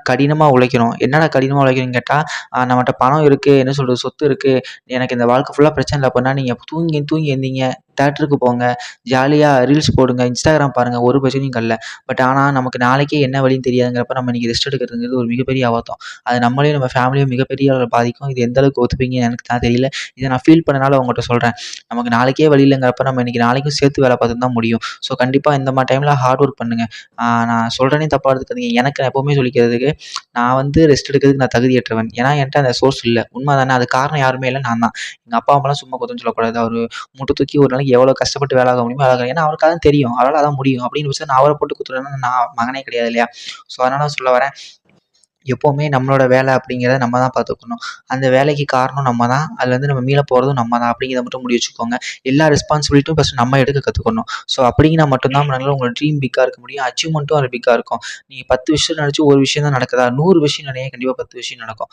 கடினமாக உழைக்கணும். என்னடா கடினமாக உழைக்கணும்னு கேட்டால், நம்மட்ட பணம் இருக்குது, என்ன சொல்கிறது, சொத்து இருக்குது, எனக்கு இந்த வாழ்க்கை ஃபுல்லாக பிரச்சனை இல்லை அப்படின்னா, நீங்கள் தூங்கி தூங்கி எந்திங்க, தியேட்டருக்கு போங்க, ஜாலியா ரீல்ஸ் போடுங்க, Instagram பாருங்க, ஒரு பிரச்சனையும் இல்ல. ஆனா நமக்கு நாளைக்கே என்ன வழின்னு தெரியாதுங்கிறப்ப நம்ம இன்னைக்கு ரெஸ்ட் எடுக்கிறதுங்கிறது ஒரு மிகப்பெரிய அபத்தம். அது நம்மளையும் நம்ம ஃபேமிலியும் மிகப்பெரிய அளவுல பாதிக்கும். இது எந்த அளவுக்கு ஒத்துப்பீங்கன்னு எனக்கு தான் தெரியல. இத நான் ஃபீல் பண்ணனால உங்கள்ட்ட சொல்றேன். நமக்கு நாளைக்கே வழி இல்லங்கிறப்ப நம்ம இன்னைக்கு நாளைக்கும் சேர்த்து வேலை பார்த்துட்டு தான் முடியும். ஸோ கண்டிப்பா இந்த மாரி டைம்ல ஹார்ட் ஒர்க் பண்ணுங்க. நான் சொல்றேனே தப்பா எடுத்துக்காதீங்க. எனக்கு நான் எப்பவுமே சொல்லிக்கிறதுக்கு, நான் வந்து ரெஸ்ட் எடுக்கிறதுக்கு நான் தகுதியற்றவன். ஏன்னா என்ட்ட அந்த சோர்ஸ் இல்ல. உண்ம தானே. அதுக்கு காரணம் யாருமே இல்ல, நான் தான். எங்க அப்பா, அம்மாலாம் சும்மா குத்தம் சொல்லக்கூடாது. அவரு மூட்ட தூக்கி ஒரு நாளைக்கு எவ்வளோ கஷ்டப்பட்டு வேலை ஆக முடியுமோ வேலை ஏன்னா அவருக்கு அதான் தெரியும். அவரால அதான் முடியும். அப்படின்னு பட்சத்துல நான் அவர போட்டு குத்துறேன்னா நான் மகனே கிடையாது இல்லையா? ஸோ அதனால சொல்ல வரேன். எப்பவுமே நம்மளோட வேலை அப்படிங்கிறத நம்ம தான் பார்த்துக்கணும். அந்த வேலைக்கு காரணம் நம்ம தான். அதுலேருந்து நம்ம மீள போறதும் நம்ம தான் அப்படிங்கிறத மட்டும் முடிவு வச்சுக்கோங்க. எல்லா ரெஸ்பான்சிபிலிட்டியும் ஃபர்ஸ்ட் நம்ம எடுக்க கத்துக்கணும். ஸோ அப்படின்னா மட்டும் தான் நம்மளால உங்களோட ட்ரீம் பிக்கா இருக்க முடியும். அச்சீவ்மெண்ட்டும் அது பிக்கா இருக்கும். நீங்க 10 விஷயம் நெனச்சு ஒரு விஷயம் தான் நடக்குதா? 100 விஷயம் நெனைங்க, கண்டிப்பா 10 விஷயம் நடக்கும்.